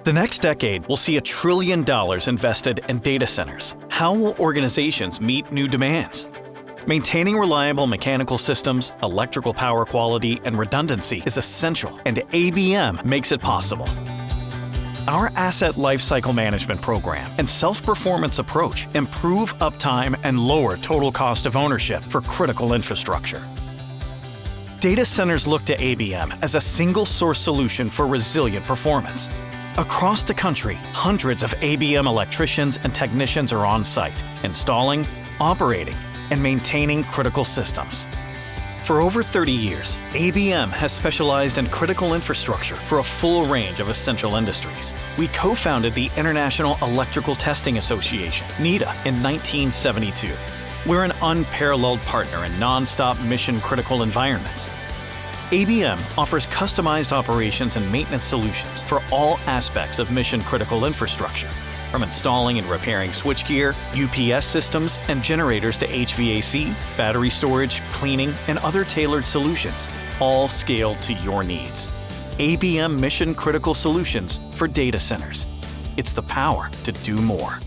The next decade will see $1 trillion invested in data centers. How will organizations meet new demands? Maintaining reliable mechanical systems, electrical power quality, and redundancy is essential, and ABM makes it possible. Our asset lifecycle management program and self-performance approach improve uptime and lower total cost of ownership for critical infrastructure. Data centers look to ABM as a single-source solution for resilient performance. Across the country, hundreds of ABM electricians and technicians are on site, installing, operating, and maintaining critical systems. For over 30 years, ABM has specialized in critical infrastructure for a full range of essential industries. We co-founded the International Electrical Testing Association, NETA, in 1972. We're an unparalleled partner in non-stop mission-critical environments. ABM offers customized operations and maintenance solutions for all aspects of mission-critical infrastructure, from installing and repairing switchgear, UPS systems, and generators to HVAC, battery storage, cleaning, and other tailored solutions, all scaled to your needs. ABM mission-critical solutions for data centers. It's the power to do more.